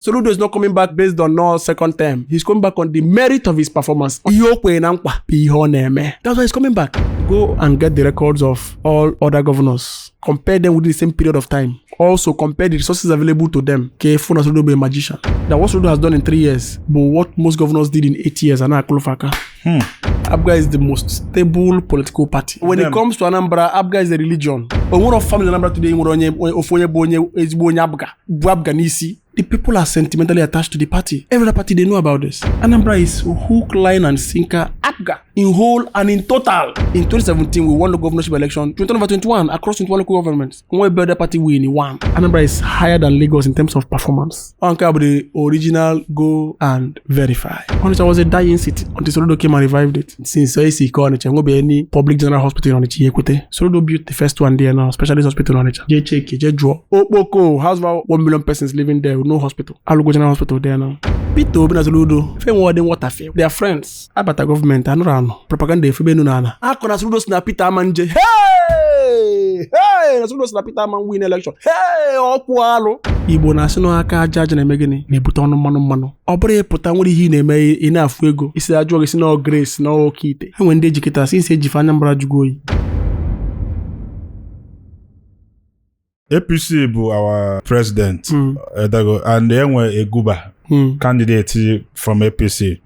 SOLUDO is not coming back based on no second term. He's coming back on the merit of his performance. That's why he's coming back. Go and get the records of all other governors. Compare them within the same period of time. Also compare the resources available to them. Funa SOLUDO be a magician. That what SOLUDO has done in 3 years, but what most governors did in 8 years, and now Akulofaka. Abga is the most stable political party. When it comes to Anambra, Abga is the religion. When one of family Anambra today, Abga Nisi. The people are sentimentally attached to the party. Every party, they know about this. Anambra is hook, line, and sinker. Abga. In whole and in total. In 2017, we won the governorship election. 2021, across 21 local governments. When we build the party, we won. Anambra is higher than Lagos in terms of performance. The original, go and verify. Onitsha was a dying city until SOLUDO came and revived it. Since Onitsha, there won't be any public general hospital in Onitsha. SOLUDO built the first one there now, specialist hospital in Onitsha. JCK, Jedro. Opoko, house about 1 million persons living there with no hospital. Alugo General Hospital there now. Pito Obina SOLUDO. Fe more than what I feel. They are friends. Abata government and run. Propaganda if you nana. Akona SOLUDO snap Peter Manje. Hey! SOLUDO snap Peter Man win election. Hey! Opualo. Igbo national aka judge na emegini. Nebuta onu manu. Obere puta nwere ihe na-eme ina afu ego. Isi ajụ isi no grace no okite. Ha nwende ejikita since ejifa Anambra jugoyi. APC bụ our president and enwe Eguba candidate from APC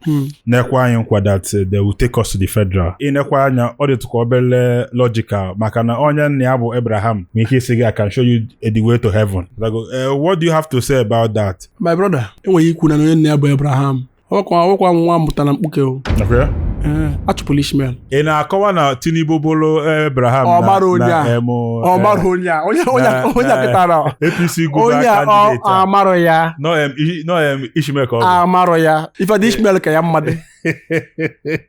nekwa anyị nkwa that they will take us to the federal inekwa anya ọ dịtụkwa obele logical maka na onye nna ya bụ Abraham ma ike isi gị I can show you the way to heaven. What do you have to say about that? My brother, enweghị ikwu na onye nna ya bụ Abraham ọkwa nwa mụta na mkpuke o. Okay. Achụpụla Ishmael. Ị na-akọwa na Tinubu bụrụ Abraham onye akịtara APC Guba candidate amaro ya no Ishmael ka ọ amaro ya ifeadị Ishmael ka ya mmadụ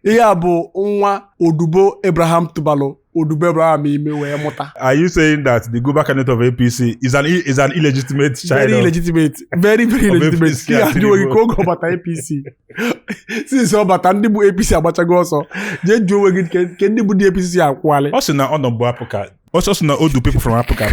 ihe bụ nwa Odubo Abraham Tubalo Odubo Abraham ime wee mụta. Are you saying that the Guba candidate of APC is an illegitimate child? Very illegitimate. Very illegitimate. Yeah, you go bata APC. Since so bata ndị bụ APC agbachago ọsọ. Je juo we gị ndị bụ dị APC akwale. Also na ọ bụ Apuka. Also na Odu people from Apuka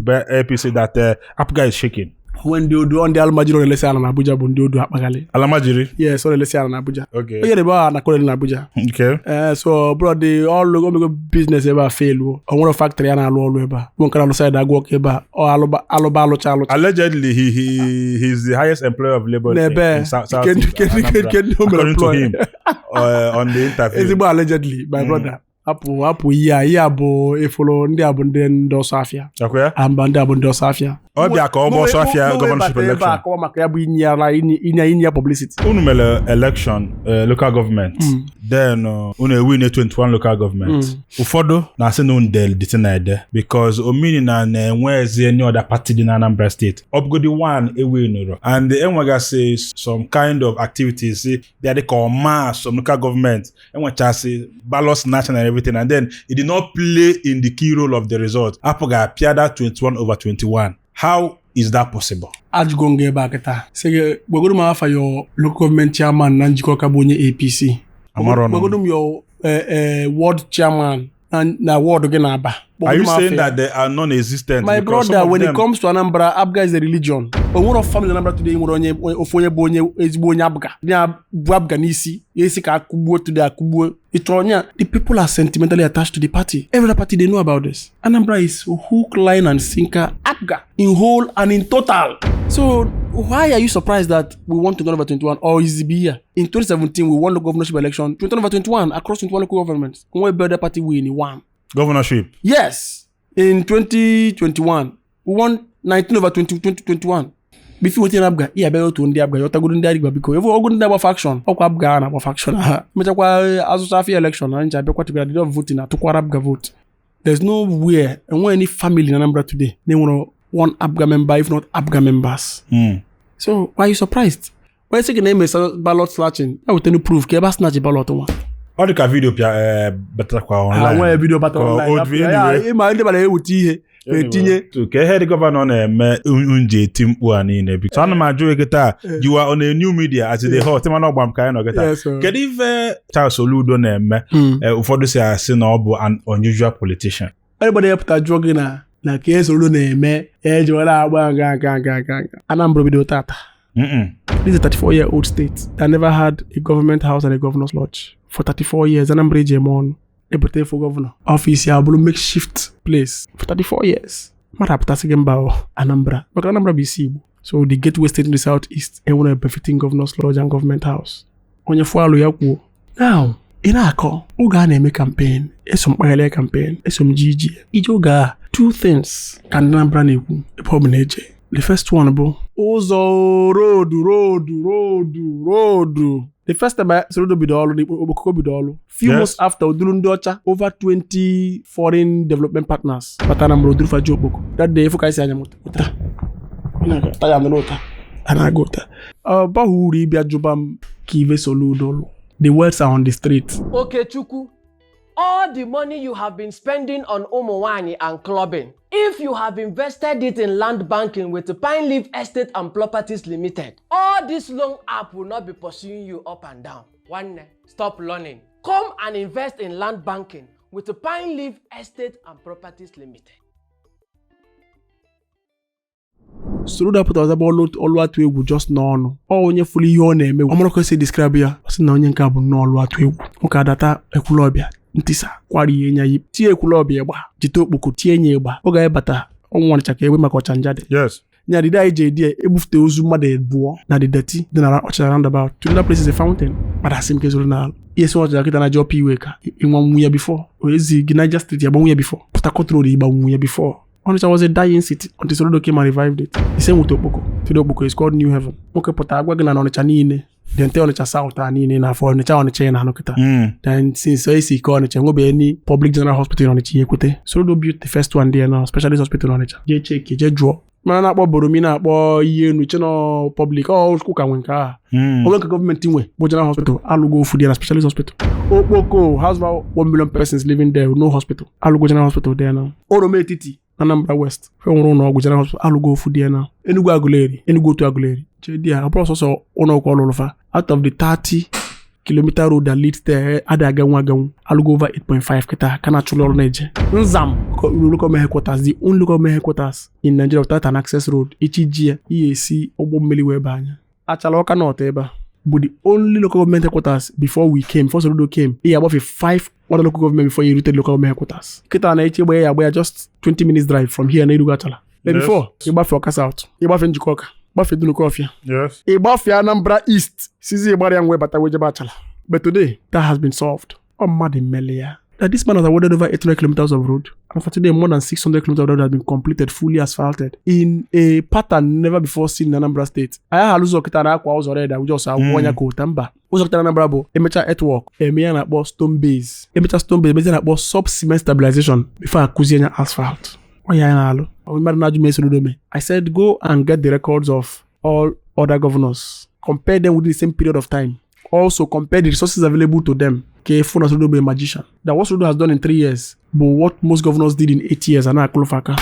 by APC that Apuka is shaking. When the Odu on the Almajiri on the Lesala na Abuja bụ ndị Odu akpagali. Alamajiri? Yes, on the Lesala na Abuja. Okay. Oye deba na kole na Abuja. Okay. So bro, the all go business ever fail. On one factory na alụ ọrụ ebe. One kind of side work ebe. O alocha. Allegedly he's the highest employer of labor in South according to him on the interview. Ezigbo allegedly, my brother. Apụ ihe bụ efolo ndị abụ ndị ọsọ afịa. Amba ndị abụ ndị ọsọ afịa. Ọ bịa ka ọ bụ ọsọ afịa governorship election. Akọwa maka ya bụ inye publicity. Unu mere election local government. Then unu ewin 21 local government. Ụfọdụ na-asị na undel dịtị na ede because omini na-enwe ezi any other party dị na Anambra State. Upgodi one ewinuro. And enwegasị some kind of activities they are called some local government. Enwechasị ballots national and everything, and then it did not play in the key role of the result. Apoga appeared at 21/21. How is that possible? Ajgonge baketa. Say wegodum afa your local government chairman na njikọ ka bụ onye APC. Wegodum your ward chairman na ward gị na Aba. Are you saying that they are non-existent? My brother, when it comes to Anambra, Abga is a religion. But one of family Anambra today, Abga Nisi, the people are sentimentally attached to the party. Every party, they know about this. Anambra is hook, line, and sinker. Abga in whole and in total. So why are you surprised that we won 2021 or is it here? In 2017, we won the governorship election. 2021 across 21 local governments. When we built the party, we won. Governorship? Yes. In 2021, we won 19/2021. Before we turn Abga, yeah, better to Abga. You have to go to Abga because if we go to faction, or Abga na faction. Me chakwa azusafi election, and I be quite they don't vote na to Abga vote. There's nowhere, and when any family in Anambra today, they want one Abga member, if not Abga members. So why are you surprised? Why is the name is ballot snatching? I will tell you proof. Keba snatch ballot one. All the video pia better kwa online. Why video better online? Yeah, ima ndị bale ewuti ihe. Etinye to ke head governor na eme unje team uani na bi. So na ma jowe geta you are on a new media as they hot man ogbam kai no geta. Kedu ife Charles SOLUDO na eme ụfọdụ si asị na ọ bụ an unusual politician. Everybody help ta jogging na ke SOLUDO na eme ejewala agba nga. Anambra bido tata. This is a 34-year-old state that never had a government house and a governor's lodge. For 34 years, Anambra Ejimofor, Ebote for governor. Office ya bulu makeshift place. For 34 years. Mara putasigembao Anambra. But Anambra BC. So the gateway state in the southeast, and one befitting governor's lodge and government house. Onye fualu yaku. Now, inako, uga na-eme campaign. Esom pagale campaign. Esom GG. Ijoga, two things. Can Anambra na-ekwu. Epomeneje. The first one, bro. Ozo road. The first time I SOLUDO bidolo, the Obokoko bidolo. Few months after Udulundocha, over 20 foreign development partners. Patana Mro Dufa Joboko. That day, Fukai Sanyamuta. And I go there. Bahuri Biajubam Kive SOLUDO. The words are on the street. Okay, Chuku. All the money you have been spending on Omowani and clubbing, if you have invested it in land banking with the Pine Leaf Estate and Properties Limited, all this loan app will not be pursuing you up and down. One, stop learning. Come and invest in land banking with the Pine Leaf Estate and Properties Limited. SOLUDO put us about all we would just know. Oh, when you fully your name, I'm not going to say describe ya. I said, no, you can't know what we okay, data ekulobia. Ntisa kwari yenya yi tie ekulobi egba jito okpoko tie nya egba oga ebata onwon chaka ewe maka ochanjade yes nya dida ije ebufte ozu mmadụ ebuo na the dirty dị na ọchara roundabout to that place is a fountain but asim ke zuru na yes what jakita na job iwe ka inwa nwuya before oezi Niger Street ya nwuya before Port Harcourt Road igba nwuya before Onitsha was a dying city until SOLUDO came and revived it. The same with Okpoko. Today Okpoko is called New Heaven. Okay, Port Harcourt na Onitsha niile. Then tell Onitsha South niile na for Onitsha na nokita. Then since so isi call Onitsha ngo be any public general hospital in Onitsha Yekwete. SOLUDO built the first one there now, specialist hospital in Onitsha. Je check, je draw. Mana na-akpọ Boromi na-akpọ ihe nuche no public school ka nwenka a. Owenka government inwe bo general hospital alugo ofu there na specialist hospital. Okpoko has about 1 million persons living there with no hospital. Alugo general hospital there now. Orome Etiti Anambra West. Fe nwuru no general hospital alugo ofu there now. Enugu Aguleri, Enugu to Aguleri. Je dia apro so ono ko lolufa. Out of the 30 kilometer road that leads there adaga nwagan alugo over 8.5 kita kana chulo neje nzam local headquarters the only local headquarters in Nigeria without an access road ichijia EAC ogbo mmeli we banya achala oka north eba but the only local government headquarters before SOLUDO came above 5 other local government before you routed local headquarters kita na ichi gbe just 20 minutes drive from here na Irugu achala before you back for South you back in Jikoka Buffy do Kofia. Yes. A Buffy Anambra East. Sizi Ebarian way but Bachelor. But today, that has been solved. Oh, Madi Melia. That this man has awarded over 800 kilometers of road. And for today, more than 600 kilometers of road has been completed, fully asphalted. In a pattern never before seen in Anambra State. I have Luzo Kitana Aqua was already. We just have one yako tamba. Uzo Kitana Anambra, Emecha earthwork. Emea na stone base. Emecha stone base. Emecha na sub-cement stabilization. Before Akuzianya asphalt. I said, go and get the records of all other governors. Compare them within the same period of time. Also, compare the resources available to them. SOLUDO will be a magician. That what SOLUDO has done in 3 years, but what most governors did in 8 years, and now Kulufaka.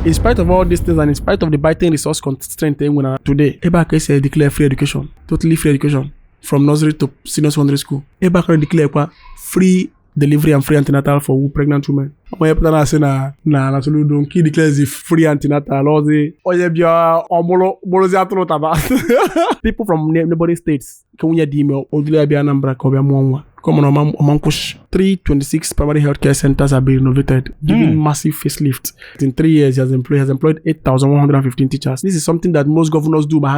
In spite of all these things, and in spite of the biting resource constraint today, Ebaka said declare free education, totally free education, from nursery to senior secondary school. Ebaka declare free delivery and free antenatal for pregnant women. When you say na SOLUDO, he declares the free antenatal. People from neighboring states can we email Anambra come on, Omankush. 326 primary healthcare centers have been renovated, giving massive facelift. In 3 years, he has employed 8,115 teachers. This is something that most governors do. We're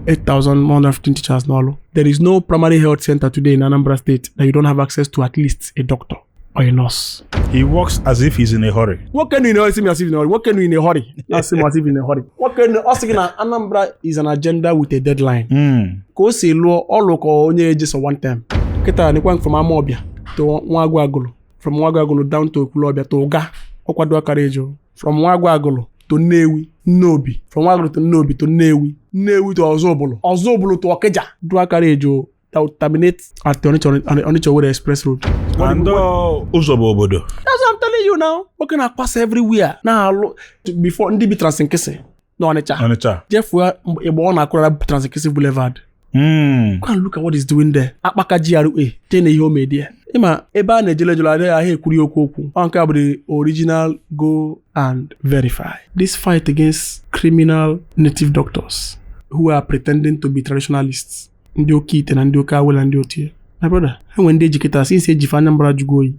8,115 teachers now. There is no primary health center today in Anambra State that you don't have access to at least a doctor or a nurse. He walks as if he's in a hurry. What can you know? As if in a hurry. What can you in a hurry? As if in a hurry. What can you ask? Anambra is an agenda with a deadline. Go say law all local only just one time. Kita ni kwang from Amobia to Nwagwagolo. From Nwagwagolo down to Kulobia to Oga. Okwadua Karejo. From Nwagwagolo to Newi. Nobi. From Nwagwagolo to Nobi to Newi. Newi to Ozobolo. Ozobolo to Okeja. Dua Karejo. That would terminate at the Onitsha Express Road. And Uzobo Obodo. That's what I'm telling you now. We're gonna pass everywhere. Now, before Ndibi Transinkese. No, Onitsha. Onitsha. Jeff, we're a Transinkese Boulevard. Go and look at what he's doing there. Akpaka GRA, jene ihe o made there. Ima ebe a na-ejele jụrụ adịghị ahịa ekwuri okwu. Ọ nke bụ the original go and verify. This fight against criminal native doctors who are pretending to be traditionalists. Ndị oke ite na ndị oke awela ndị otie. My brother, when they educate since ejife Anambra Jugoyi,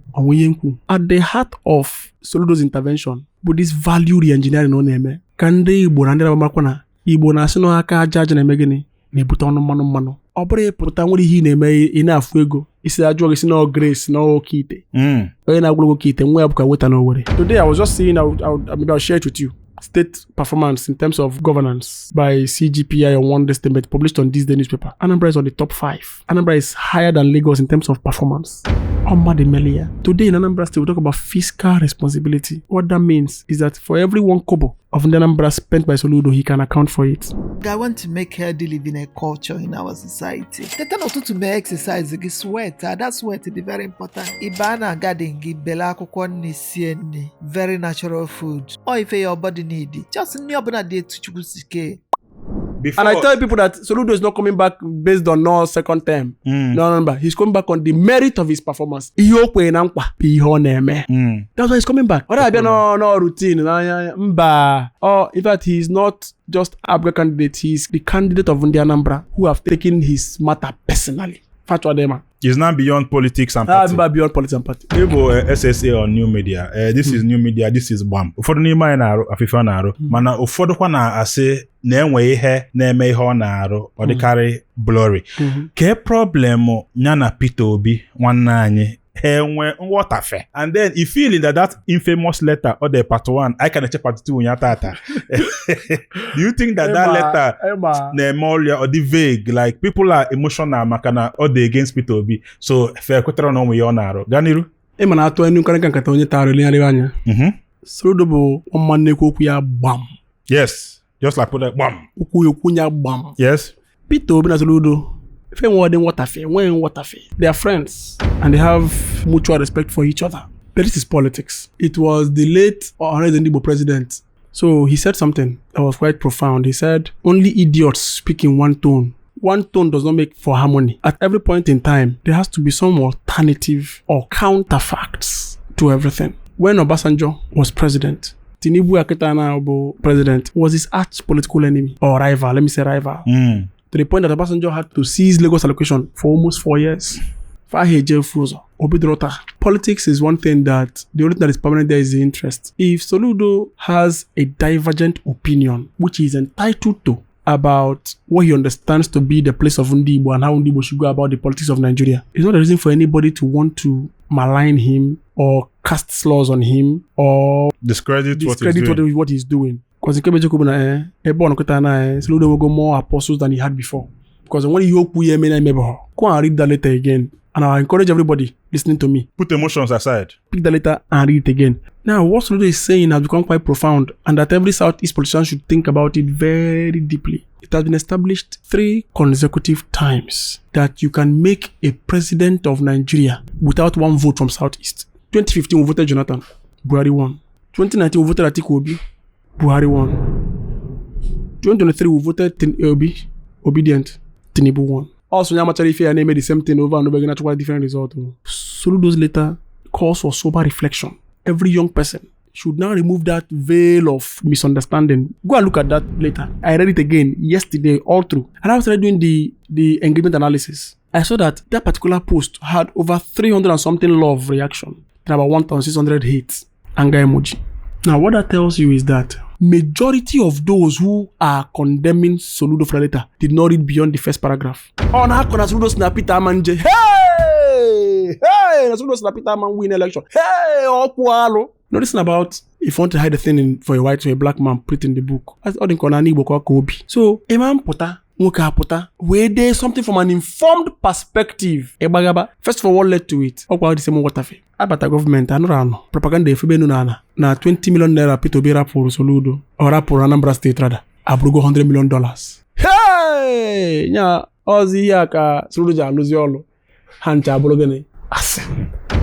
at the heart of Soludo's intervention, but this value re-engineering on eme, can they Igbo na ndị Abamakwa na Igbo na asị na aka aja aja na-eme gịnị na-ebute ọnụ mmanụ. Ọ bụrụ ịpụta nwere ihe na-eme ị na-afụ ego isi ajụọ gị si na grace na oke ite. Onye na-agwụrụ oke ite nwa ya bụkwa weta n'Owerri. Today I was just saying I'll share it with you. State performance in terms of governance by CGPI on one day statement published on this day newspaper. Anambra is on the top 5. Anambra is higher than Lagos in terms of performance. Today in Anambra State, we talk about fiscal responsibility. What that means is that for every 1 kobo of Anambra spent by Soludo, he can account for it. I want to make healthy living a culture in our society. The turn of to make exercise, sweat. That sweat is very important. Ibana garden, bela kokoni, very natural food. Or if your body need it, just new day to choose. And I tell people that Soludo is not coming back based on no second term. No, he's coming back on the merit of his performance. That's why he's coming back. No routine. In fact, he's not just Abga candidate. He's the candidate of Anambra who have taken his matter personally. It's not beyond politics and party. Beyond politics and party. SSA or new media. This is new media. This is BAM. Ụfọdụ n'ime anyị na-arụ afịfa na-arụ mana ụfọdụ kwa na-asị na-enwe ihe na-eme ihe ọ na-arụ ọ dịkarị blurry. Ke problem ya na Peter Obi nwanne anyị enwe nghọtafe. And then you feel that infamous letter or the part 1 I can check part 2 nya tata. Do you think that letter na-eme or the vague like people are emotional maka na ọ dị against Peter Obi so fe kwetara na onwe ya ọ na-arụ ganiru na atụ enu nkarịka nkata onye tara lenyarị anya Soludo bụ ọmụma nnekwu okwu ya gbam. Yes, just like put that bam okwu ya gbam. Yes, Peter Obi na Soludo they are friends and they have mutual respect for each other. But this is politics. It was the late Igbo president. So he said something that was quite profound. He said, only idiots speak in one tone. One tone does not make for harmony. At every point in time, there has to be some alternative or counterfacts to everything. When Obasanjo was president, Tinubu Akitana Obo president was his arch political enemy or rival. Let me say rival. To the point that Obasanjo had to seize Lagos allocation for almost 4 years. Politics is one thing that the only thing that is permanent there is the interest. If Soludo has a divergent opinion, which he is entitled to, about what he understands to be the place of Ndibo and how Ndibo should go about the politics of Nigeria, it's not a reason for anybody to want to malign him or cast slurs on him or discredit what he's doing. Because in Kebejoko na Soludo will go more apostles than he had before. Because when you go and read that letter again, and I encourage everybody listening to me. Put emotions aside. Pick the letter and read it again. Now, what Soludo is saying has become quite profound, and that every Southeast politician should think about it very deeply. It has been established 3 consecutive times that you can make a president of Nigeria without 1 vote from Southeast. 2015, we voted Jonathan. Buhari won. 2019, we voted Atiku Obi. Buhari won. 2023, we voted Obi. Obedient. Tinubu won. Also, Nyamachari Fair made the same thing over and over again, actually different result. Soludo's letter calls for sober reflection. Every young person should now remove that veil of misunderstanding. Go and look at that later. I read it again yesterday, all through. And I was doing the engagement analysis. I saw that particular post had over 300 and something love reaction and about 1,600 hates. Anger emoji. Now, what that tells you is that majority of those who are condemning Soludo for the letter did not read beyond the first paragraph. On how can Soludo snap Peter Manje? Hey! Soludo snap Peter Man win election. Hey! Opualo. No, this is about if you want to hide a thing for a white or a black man, put it in the book. That's all in Konani Bokobi. So, Imam Pota, Muka Pota, where there's something from an informed perspective. First of all, what led to it? What the same water? Abata government, I know propaganda if you na 20 million naira Peter Obi rap for Soludo or rap for Anambra State rather. Abrugo $100 million. Hey! Nya, Ozi yaka Soludo ja lose yolo. Hancha abrogene. Ase.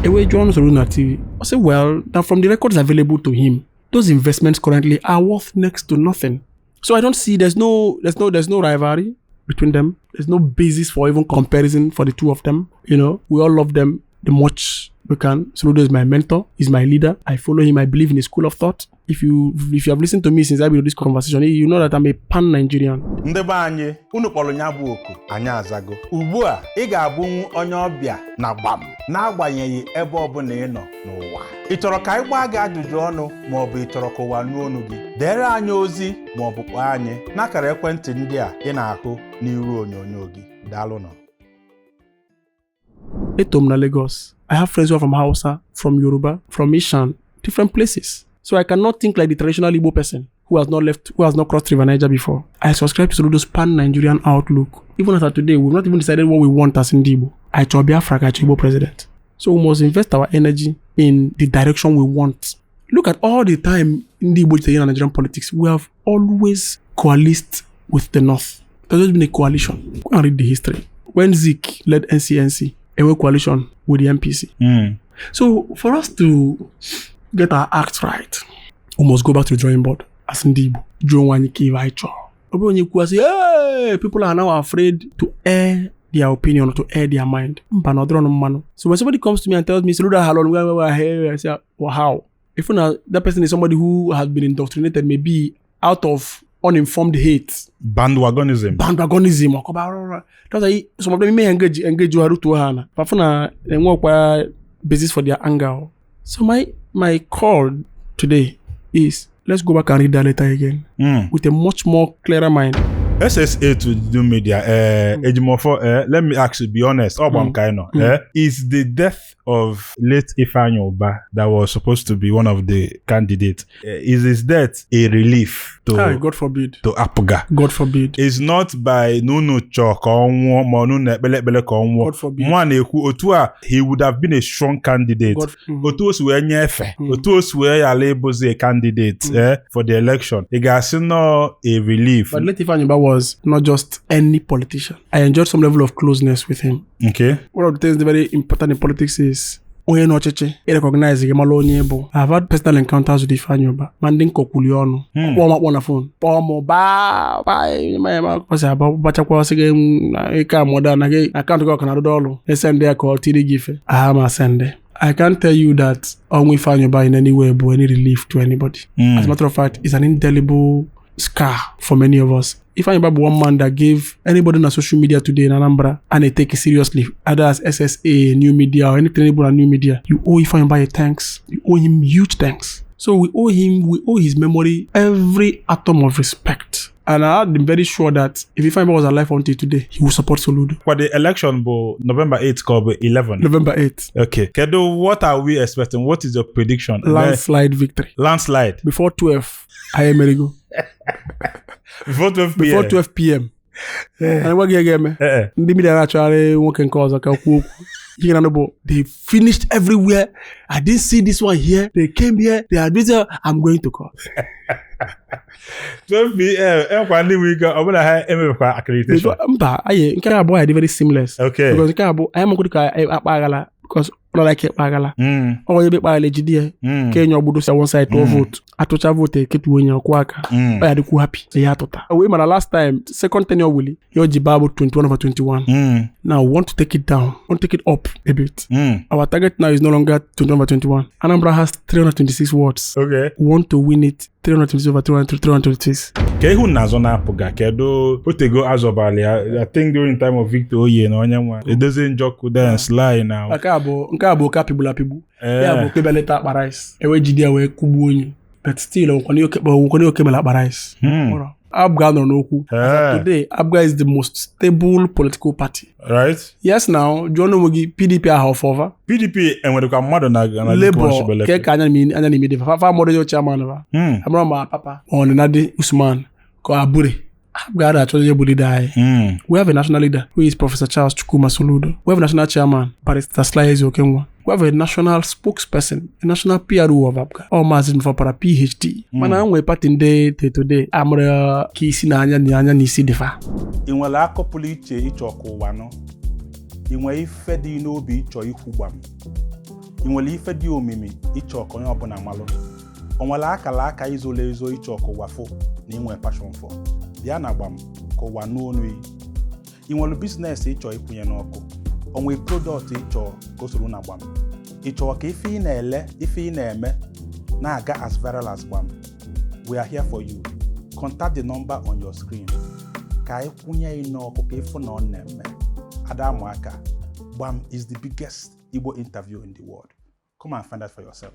Ewe John Soludo na TV. I say, well, now from the records available to him, those investments currently are worth next to nothing. So I don't see there's no rivalry between them. There's no basis for even comparison for the two of them. We all love them the much we can. SOLUDO is my mentor. He's my leader. I follow him. I believe in his school of thought. If you have listened to me since I began this conversation, you know that I'm a pan-Nigerian. Ndebe anyị, unu kpọrọ nya bụ oku, anyị azago. Ugbu a, ị ga-abụ onye ọbịa na gbam, na-agbanyeghị ebe ọbụla ị nọ n'ụwa. Ị chọrọ ka anyị gbaa gị ajụjụ ọnụ ma ọ bụ ị chọrọ ka ụwa nụ ọnụ gị? Dere anyị ozi ma ọ bụ kpọọ anyị n'akara ekwentị ndị a ị na-ahụ n'iru onyonyo gị. Daalụ nọ. Etom na Lagos. I have friends who are from Hausa, from Yoruba, from Ishan, different places. So I cannot think like the traditional Igbo person who has not crossed River Niger before. I subscribe to SOLUDO's pan-Nigerian outlook. Even as of today, we've not even decided what we want as Igbo. I chose Biafra, I chose Igbo president. So we must invest our energy in the direction we want. Look at all the time in the Igbo and Nigerian politics, we have always coalesced with the North. There's always been a coalition. Go and read the history. When Zik led NCNC, a coalition with the MPC. So for us to get our act right, we must go back to the drawing board as Ndibo. People are now afraid to air their opinion or to air their mind. So when somebody comes to me and tells me, I say, well, how? If that person is somebody who has been indoctrinated, maybe out of uninformed hate, bandwagonism. That's why some of them may engage to Hana. But they work basis for their anger. So my call today is let's go back and read that letter again with a much more clearer mind. SSA to do media, Ejimofor, let me actually be honest, is the death of late Ifeanyi Oba that was supposed to be one of the candidates, is his death a relief to God forbid. To Apga? God forbid. It's not by Nunu Chok or God forbid. Otua, he would have been a strong candidate. Otuos were nyefe. Otuos were a candidate for the election. It got no a relief. But late Ifeanyi Oba was not just any politician. I enjoyed some level of closeness with him. Okay. One of the things that very important in politics is recognize I've had personal encounters with Ifeanyi Oba. Manding kokuli ono. On the phone. Pomo ba I can't go Canada. They send their call TD Gife. I can't tell you that Ifeanyi Oba in any way but any relief to anybody. As a matter of fact, it's an indelible scar for many of us. Ifeanyi Oba one man that gave anybody on social media today in Anambra and they take it seriously, either as SSA, new media, or anything about new media, you owe Ifeanyi Oba a thanks. You owe him huge thanks. So we owe his memory every atom of respect. And I'm very sure that if Ifeanyi Oba was alive until today, he will support SOLUDO. For the election, November 8th, called 11. November 8th. Okay. Kedo, what are we expecting? What is your prediction? Landslide victory. Landslide. Before 12, I am Merigo. Before 12 p.m. Before 12 p.m. And what game? They finished everywhere. I didn't see this one here. They came here. They are busy. I'm going to court. 12 p.m. Accreditation. Very seamless. Okay. Because I am going to because like it bagala. Or you be by legit Kenya obudo say one side to vote. Atocha vote keep wenye kwaka. Oya de ku happy. Say ya tota. We man last time second tenure Willie. Yo Jibabu 21/21. Now we want to take it down. Want to take it up a bit. Our target now is no longer 21/21. Anambra has 326 wards. Okay. We want to win it 326 Kehu nazona Apga kedo otego azobali. I think during time of Victor Oye no onyenwa. It doesn't joke with them sly now. Nke abo ka people ya bo kebeleta akparais. Ewe jide we kubu onyi. But still ukoni okebela akparais. Apga no n'okwu. Today Apga is the most stable political party. Right? Yes now, John Mogi PDP are half over. PDP enwere ka mmadụ na Labour ke ka anya ni me dey fa model your chairman ba. Amra ma papa on Nadi Usman ko Abure. Apga actually Abure die. We have a national leader who is Professor Charles Chukwuma SOLUDO. We have a national chairman Barrister Slies Okenwa. We have a national spokesperson, a national PRO of Apga. Or Mazi Opara PhD. Mana we party day today. Amra ki isi na anya ni isi defa. Inwele akọpụlụ iche ịchọkụ ụwa nọ. Inwe ife dị n'obi ịchọ ikwu gbam. Inwele ife dị omimi ịchọkụ onye ọbụla malụ. Onwele akala aka izole izo ịchọkụ ụwa fo na inwe passion for. Bịa na gbam ka ụwa n'onu yi. ị nwere business ịchọ ikwunye n'ọkụ onwe product ịchọ ka o soro na gbam ịchọ ka ife ị na-ele ife ị na-eme na-aga as viral as gbam we are here for you. Contact the number on your screen ka ikwunye n'ọkụ ka ife na ọ na-eme. Adamuaka, Gbam is the biggest Igbo interview in the world. Come and find out for yourself.